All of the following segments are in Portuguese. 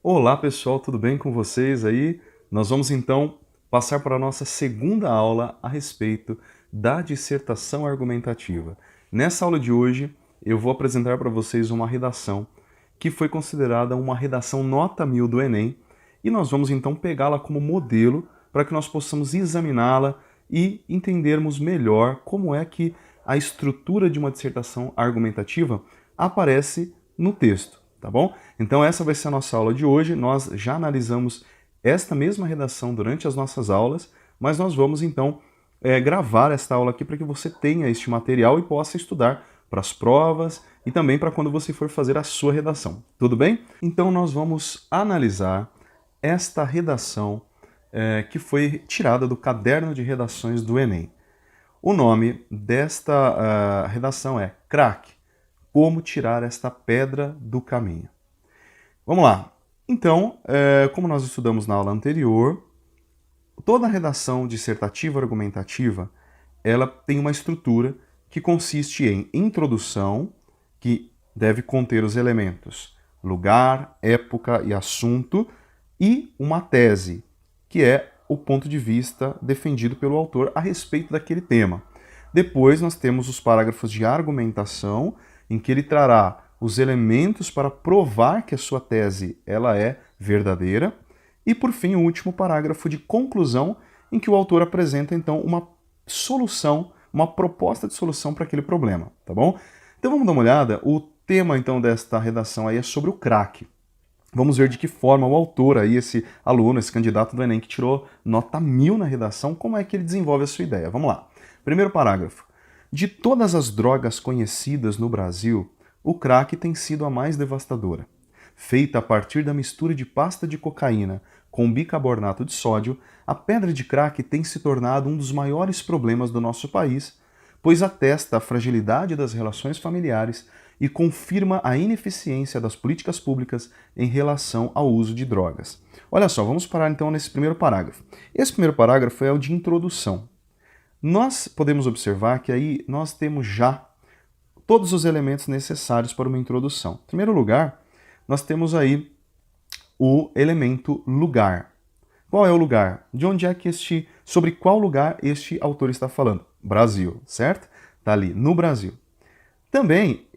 Olá pessoal, tudo bem com vocês aí? Nós vamos então passar para a nossa segunda aula a respeito da dissertação argumentativa. Nessa aula de hoje, eu vou apresentar para vocês uma redação que foi considerada uma redação nota 1000 do Enem e nós vamos então pegá-la como modelo para que nós possamos examiná-la e entendermos melhor como é que a estrutura de uma dissertação argumentativa aparece no texto. Tá bom? Então essa vai ser a nossa aula de hoje. Nós já analisamos esta mesma redação durante as nossas aulas, mas nós vamos então gravar esta aula aqui para que você tenha este material e possa estudar para as provas e também para quando você for fazer a sua redação. Tudo bem? Então nós vamos analisar esta redação que foi tirada do caderno de redações do Enem. O nome desta redação é Crack. Como tirar esta pedra do caminho. Vamos lá. Então, como nós estudamos na aula anterior, toda a redação dissertativa argumentativa, ela tem uma estrutura que consiste em introdução, que deve conter os elementos lugar, época e assunto, e uma tese, que é o ponto de vista defendido pelo autor a respeito daquele tema. Depois nós temos os parágrafos de argumentação, em que ele trará os elementos para provar que a sua tese ela é verdadeira. E, por fim, o último parágrafo de conclusão, em que o autor apresenta, então, uma solução, uma proposta de solução para aquele problema, tá bom? Então vamos dar uma olhada. O tema, então, desta redação aí é sobre o crack. Vamos ver de que forma o autor, aí, esse aluno, esse candidato do Enem que tirou nota 1000 na redação, como é que ele desenvolve a sua ideia. Vamos lá. Primeiro parágrafo. De todas as drogas conhecidas no Brasil, o crack tem sido a mais devastadora. Feita a partir da mistura de pasta de cocaína com bicarbonato de sódio, a pedra de crack tem se tornado um dos maiores problemas do nosso país, pois atesta a fragilidade das relações familiares e confirma a ineficiência das políticas públicas em relação ao uso de drogas. Olha só, vamos parar então nesse primeiro parágrafo. Esse primeiro parágrafo é o de introdução. Nós podemos observar que aí nós temos já todos os elementos necessários para uma introdução. Em primeiro lugar, nós temos aí o elemento lugar. Qual é o lugar? De onde é que sobre qual lugar este autor está falando? Brasil, certo? Está ali, no Brasil. Também,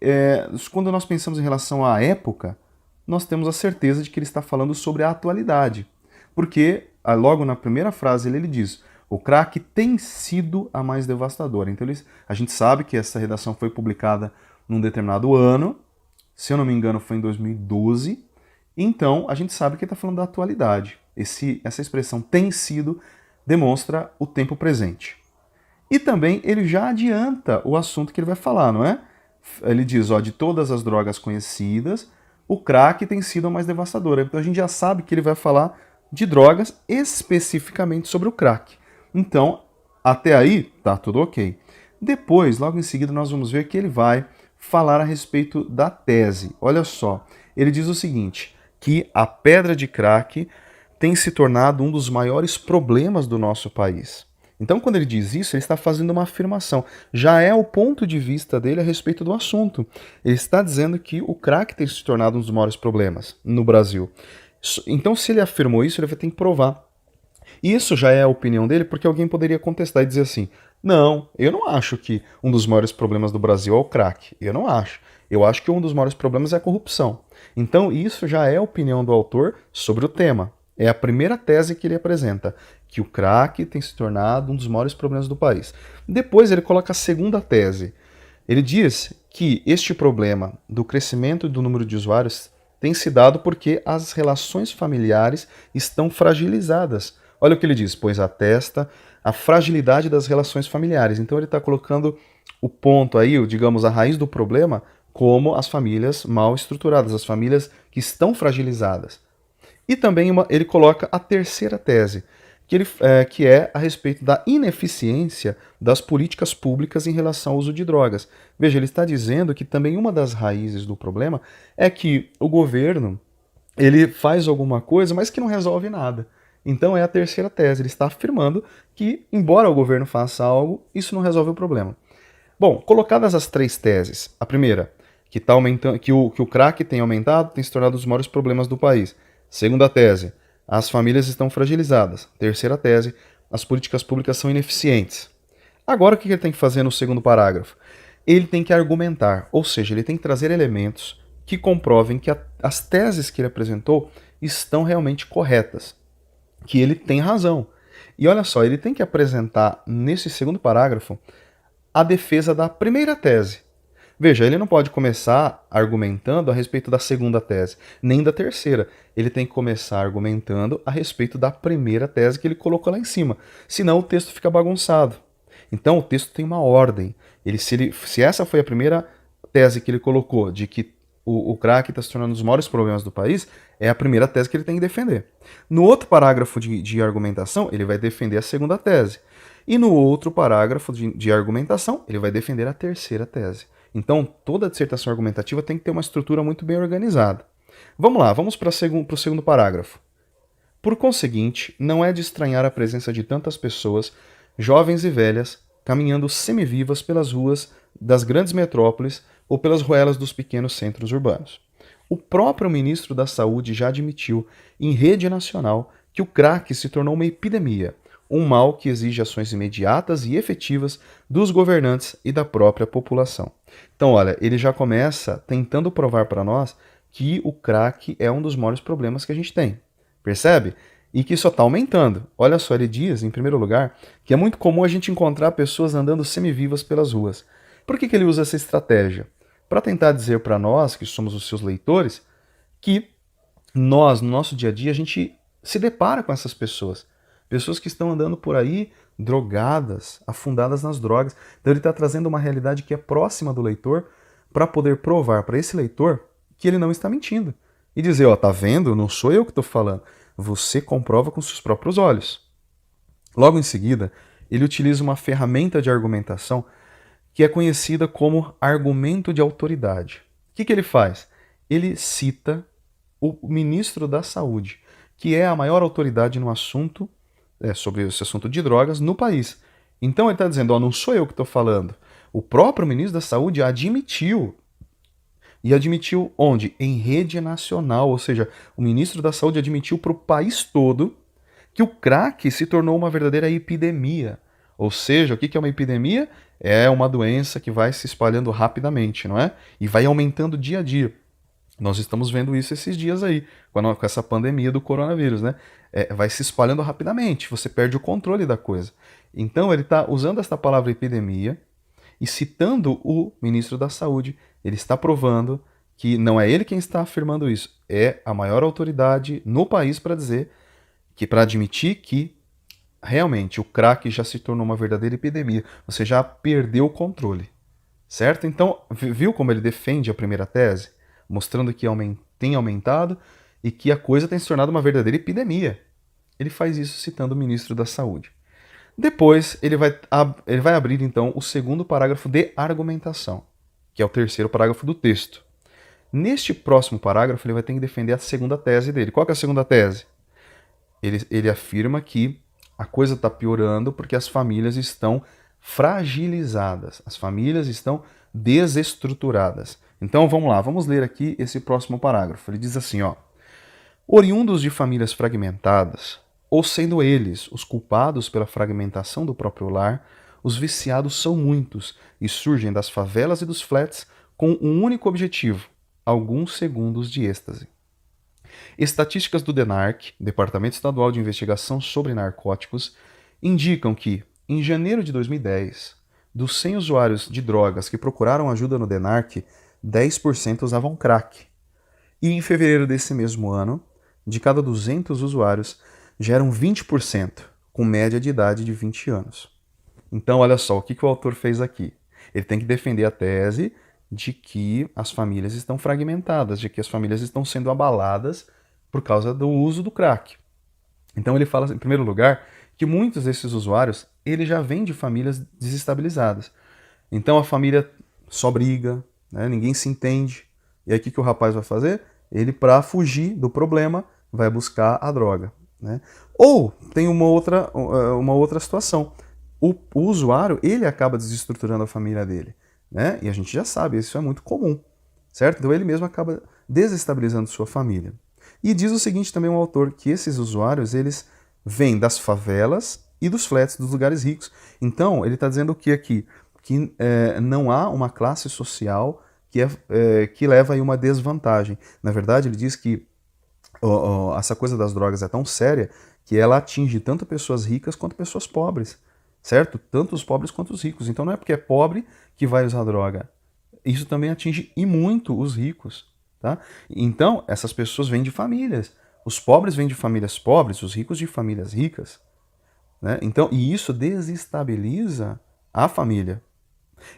quando nós pensamos em relação à época, nós temos a certeza de que ele está falando sobre a atualidade. Porque, logo na primeira frase, ele diz: o crack tem sido a mais devastadora. Então a gente sabe que essa redação foi publicada num determinado ano, se eu não me engano foi em 2012, então a gente sabe que ele está falando da atualidade. Essa expressão tem sido demonstra o tempo presente. E também ele já adianta o assunto que ele vai falar, não é? Ele diz, de todas as drogas conhecidas, o crack tem sido a mais devastadora. Então a gente já sabe que ele vai falar de drogas, especificamente sobre o crack. Então, até aí, tá tudo ok. Depois, logo em seguida, nós vamos ver que ele vai falar a respeito da tese. Olha só, ele diz o seguinte, que a pedra de crack tem se tornado um dos maiores problemas do nosso país. Então, quando ele diz isso, ele está fazendo uma afirmação. Já é o ponto de vista dele a respeito do assunto. Ele está dizendo que o crack tem se tornado um dos maiores problemas no Brasil. Então, se ele afirmou isso, ele vai ter que provar. Isso já é a opinião dele, porque alguém poderia contestar e dizer assim, não, eu não acho que um dos maiores problemas do Brasil é o crack. Eu não acho. Eu acho que um dos maiores problemas é a corrupção. Então, isso já é a opinião do autor sobre o tema. É a primeira tese que ele apresenta, que o crack tem se tornado um dos maiores problemas do país. Depois ele coloca a segunda tese. Ele diz que este problema do crescimento do número de usuários tem se dado porque as relações familiares estão fragilizadas. Olha o que ele diz, pois atesta a fragilidade das relações familiares. Então ele está colocando o ponto aí, digamos, a raiz do problema, como as famílias mal estruturadas, as famílias que estão fragilizadas. E também ele coloca a terceira tese, que é a respeito da ineficiência das políticas públicas em relação ao uso de drogas. Veja, ele está dizendo que também uma das raízes do problema é que o governo ele faz alguma coisa, mas que não resolve nada. Então é a terceira tese, ele está afirmando que, embora o governo faça algo, isso não resolve o problema. Bom, colocadas as três teses, a primeira, que o crack tem aumentado, tem se tornado um dos maiores problemas do país. Segunda tese, as famílias estão fragilizadas. Terceira tese, as políticas públicas são ineficientes. Agora o que ele tem que fazer no segundo parágrafo? Ele tem que argumentar, ou seja, ele tem que trazer elementos que comprovem que as teses que ele apresentou estão realmente corretas, que ele tem razão. E olha só, ele tem que apresentar nesse segundo parágrafo a defesa da primeira tese. Veja, ele não pode começar argumentando a respeito da segunda tese, nem da terceira. Ele tem que começar argumentando a respeito da primeira tese que ele colocou lá em cima. Senão o texto fica bagunçado. Então o texto tem uma ordem. Se essa foi a primeira tese que ele colocou, de que o crack está se tornando um dos maiores problemas do país, é a primeira tese que ele tem que defender. No outro parágrafo de argumentação, ele vai defender a segunda tese. E no outro parágrafo de argumentação, ele vai defender a terceira tese. Então, toda dissertação argumentativa tem que ter uma estrutura muito bem organizada. Vamos lá, vamos para o segundo parágrafo. Por conseguinte, não é de estranhar a presença de tantas pessoas, jovens e velhas, caminhando semivivas pelas ruas das grandes metrópoles ou pelas ruelas dos pequenos centros urbanos. O próprio ministro da Saúde já admitiu, em rede nacional, que o crack se tornou uma epidemia, um mal que exige ações imediatas e efetivas dos governantes e da própria população. Então, olha, ele já começa tentando provar para nós que o crack é um dos maiores problemas que a gente tem. Percebe? E que só está aumentando. Olha só, ele diz, em primeiro lugar, que é muito comum a gente encontrar pessoas andando semivivas pelas ruas. Por que ele usa essa estratégia? Para tentar dizer para nós, que somos os seus leitores, que nós, no nosso dia a dia, a gente se depara com essas pessoas. Pessoas que estão andando por aí drogadas, afundadas nas drogas. Então ele está trazendo uma realidade que é próxima do leitor para poder provar para esse leitor que ele não está mentindo. E dizer, ó, tá vendo? Não sou eu que estou falando. Você comprova com seus próprios olhos. Logo em seguida, ele utiliza uma ferramenta de argumentação que é conhecida como argumento de autoridade. O que ele faz? Ele cita o ministro da Saúde, que é a maior autoridade no assunto, sobre esse assunto de drogas no país. Então ele está dizendo, ó, não sou eu que estou falando. O próprio ministro da Saúde admitiu. E admitiu onde? Em rede nacional, ou seja, o ministro da Saúde admitiu para o país todo que o crack se tornou uma verdadeira epidemia. Ou seja, o que é uma epidemia? É uma doença que vai se espalhando rapidamente, não é? E vai aumentando dia a dia. Nós estamos vendo isso esses dias aí, com essa pandemia do coronavírus, né? Vai se espalhando rapidamente, você perde o controle da coisa. Então ele está usando esta palavra epidemia e citando o ministro da Saúde, ele está provando que não é ele quem está afirmando isso, é a maior autoridade no país para dizer, que para admitir que realmente o crack já se tornou uma verdadeira epidemia, você já perdeu o controle, certo? Então, viu como ele defende a primeira tese? Mostrando que tem aumentado e que a coisa tem se tornado uma verdadeira epidemia. Ele faz isso citando o ministro da Saúde. Depois, ele vai abrir, então, o segundo parágrafo de argumentação, que é o terceiro parágrafo do texto. Neste próximo parágrafo, ele vai ter que defender a segunda tese dele. Qual que é a segunda tese? Ele afirma que a coisa está piorando porque as famílias estão fragilizadas, as famílias estão desestruturadas. Então vamos lá, vamos ler aqui esse próximo parágrafo. Ele diz assim, ó: oriundos de famílias fragmentadas, ou sendo eles os culpados pela fragmentação do próprio lar, os viciados são muitos e surgem das favelas e dos flats com um único objetivo: alguns segundos de êxtase. Estatísticas do DENARC, Departamento Estadual de Investigação sobre Narcóticos, indicam que, em janeiro de 2010, dos 100 usuários de drogas que procuraram ajuda no DENARC, 10% usavam crack. E em fevereiro desse mesmo ano, de cada 200 usuários, já eram 20%, com média de idade de 20 anos. Então, olha só, o que o autor fez aqui? Ele tem que defender a tese de que as famílias estão fragmentadas, de que as famílias estão sendo abaladas por causa do uso do crack. Então ele fala, em primeiro lugar, que muitos desses usuários, ele já vêm de famílias desestabilizadas. Então a família só briga, né? Ninguém se entende. E aí o que o rapaz vai fazer? Ele, para fugir do problema, vai buscar a droga, né? Ou tem uma outra situação. O usuário, ele acaba desestruturando a família dele, né? E a gente já sabe, isso é muito comum, certo? Então ele mesmo acaba desestabilizando sua família. E diz o seguinte também o autor, que esses usuários, eles vêm das favelas e dos flats, dos lugares ricos. Então, ele está dizendo o que aqui? Que não há uma classe social que leva a uma desvantagem. Na verdade, ele diz que essa coisa das drogas é tão séria que ela atinge tanto pessoas ricas quanto pessoas pobres, certo? Tanto os pobres quanto os ricos. Então não é porque é pobre que vai usar droga. Isso também atinge e muito os ricos, tá? Então essas pessoas vêm de famílias. Os pobres vêm de famílias pobres, os ricos de famílias ricas, né? Então, e isso desestabiliza a família.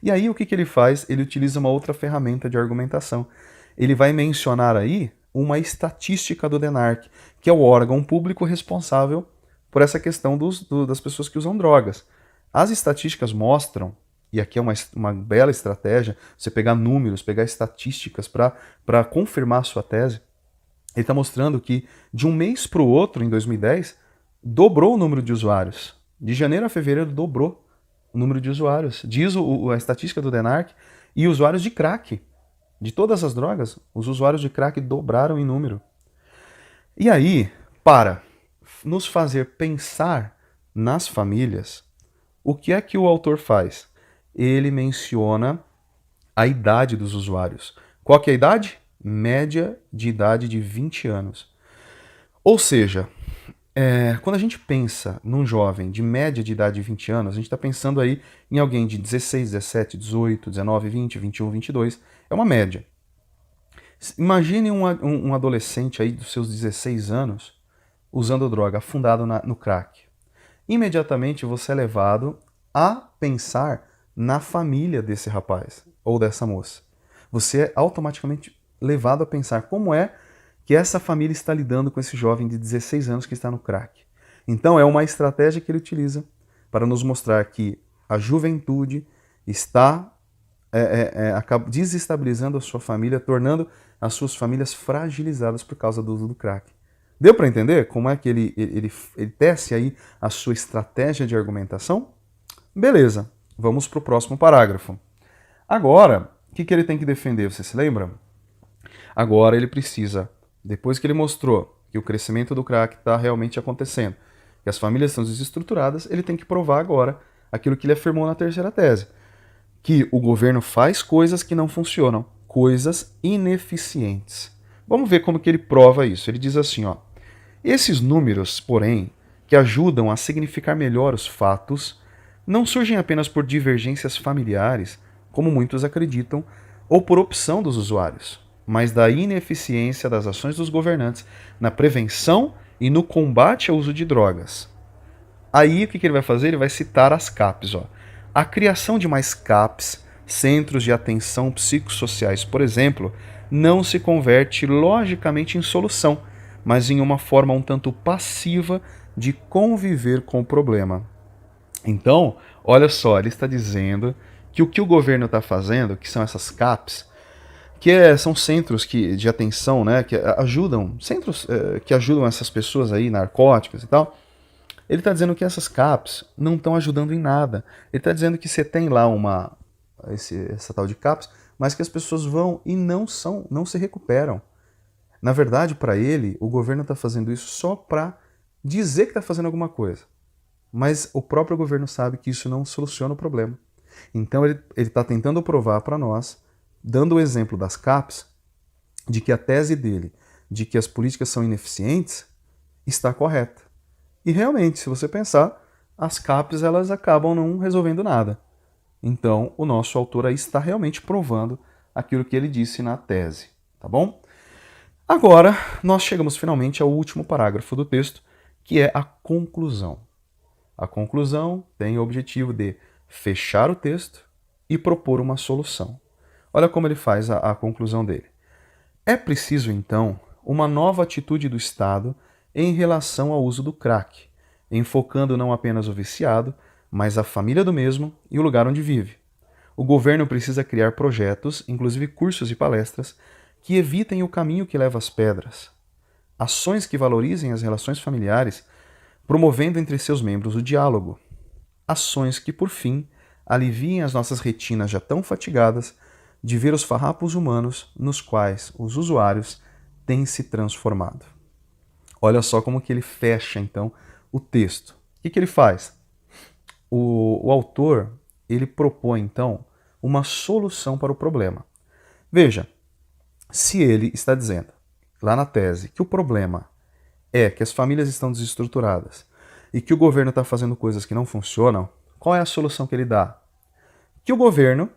E aí o que ele faz? Ele utiliza uma outra ferramenta de argumentação. Ele vai mencionar aí uma estatística do DENARC, que é o órgão público responsável por essa questão das pessoas que usam drogas. As estatísticas mostram, e aqui é uma bela estratégia, você pegar números, pegar estatísticas para confirmar a sua tese. Ele está mostrando que de um mês para o outro, em 2010, dobrou o número de usuários. De janeiro a fevereiro dobrou o número de usuários. Diz a estatística do DENARC. E usuários de crack. De todas as drogas, os usuários de crack dobraram em número. E aí, para nos fazer pensar nas famílias, o que é que o autor faz? Ele menciona a idade dos usuários. Qual que é a idade? Média de idade de 20 anos. Ou seja, quando a gente pensa num jovem de média de idade de 20 anos, a gente está pensando aí em alguém de 16, 17, 18, 19, 20, 21, 22. É uma média. Imagine um adolescente aí dos seus 16 anos usando droga, afundado no crack. Imediatamente você é levado a pensar na família desse rapaz ou dessa moça. Você é automaticamente levado a pensar como é que essa família está lidando com esse jovem de 16 anos que está no crack. Então é uma estratégia que ele utiliza para nos mostrar que a juventude está desestabilizando a sua família, tornando as suas famílias fragilizadas por causa do uso do crack. Deu para entender como é que ele tece aí a sua estratégia de argumentação? Beleza, vamos para o próximo parágrafo. Agora, o que ele tem que defender, você se lembra? Agora ele precisa, depois que ele mostrou que o crescimento do crack está realmente acontecendo, que as famílias estão desestruturadas, ele tem que provar agora aquilo que ele afirmou na terceira tese, que o governo faz coisas que não funcionam, coisas ineficientes. Vamos ver como que ele prova isso. Ele diz assim, ó: esses números, porém, que ajudam a significar melhor os fatos, não surgem apenas por divergências familiares, como muitos acreditam, ou por opção dos usuários, mas da ineficiência das ações dos governantes na prevenção e no combate ao uso de drogas. Aí o que ele vai fazer? Ele vai citar as CAPs. Ó. A criação de mais CAPs, centros de atenção psicossociais, por exemplo, não se converte logicamente em solução, mas em uma forma um tanto passiva de conviver com o problema. Então, olha só, ele está dizendo que o governo está fazendo, que são essas CAPs, são centros de atenção, né, que ajudam, centros que ajudam essas pessoas aí, narcóticas e tal. Ele está dizendo que essas CAPs não estão ajudando em nada. Ele está dizendo que você tem lá essa tal de CAPs, mas que as pessoas vão e não se recuperam. Na verdade, para ele, o governo está fazendo isso só para dizer que está fazendo alguma coisa. Mas o próprio governo sabe que isso não soluciona o problema. Então ele está tentando provar para nós, dando o exemplo das CAPs, de que a tese dele, de que as políticas são ineficientes, está correta. E realmente, se você pensar, as CAPs elas acabam não resolvendo nada. Então, o nosso autor aí está realmente provando aquilo que ele disse na tese, tá bom? Agora, nós chegamos finalmente ao último parágrafo do texto, que é a conclusão. A conclusão tem o objetivo de fechar o texto e propor uma solução. Olha como ele faz a conclusão dele. É preciso, então, uma nova atitude do Estado em relação ao uso do crack, enfocando não apenas o viciado, mas a família do mesmo e o lugar onde vive. O governo precisa criar projetos, inclusive cursos e palestras, que evitem o caminho que leva às pedras. Ações que valorizem as relações familiares, promovendo entre seus membros o diálogo. Ações que, por fim, aliviem as nossas retinas já tão fatigadas de ver os farrapos humanos nos quais os usuários tem se transformado. Olha só como que ele fecha, então, o texto. O que ele faz? O autor, ele propõe, então, uma solução para o problema. Veja, se ele está dizendo, lá na tese, que o problema é que as famílias estão desestruturadas e que o governo está fazendo coisas que não funcionam, qual é a solução que ele dá? Que o governo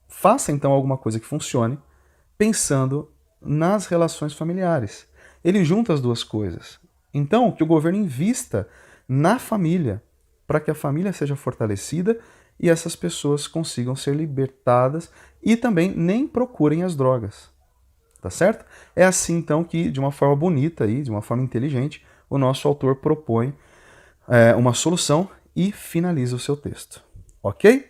faça, então, alguma coisa que funcione, pensando nas relações familiares. Ele junta as duas coisas. Então, que o governo invista na família, para que a família seja fortalecida e essas pessoas consigam ser libertadas e também nem procurem as drogas. Tá certo? É assim, então, que, de uma forma bonita, e de uma forma inteligente, o nosso autor propõe uma solução e finaliza o seu texto. Ok?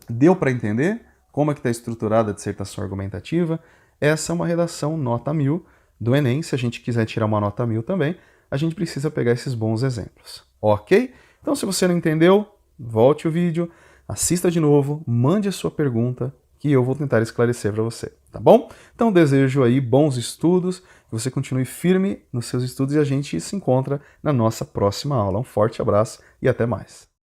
Deu para entender como é que está estruturada a dissertação argumentativa? Essa é uma redação nota 1000 do Enem. Se a gente quiser tirar uma nota 1000 também, a gente precisa pegar esses bons exemplos. Ok? Então, se você não entendeu, volte o vídeo, assista de novo, mande a sua pergunta, que eu vou tentar esclarecer para você, tá bom? Então, desejo aí bons estudos, que você continue firme nos seus estudos e a gente se encontra na nossa próxima aula. Um forte abraço e até mais.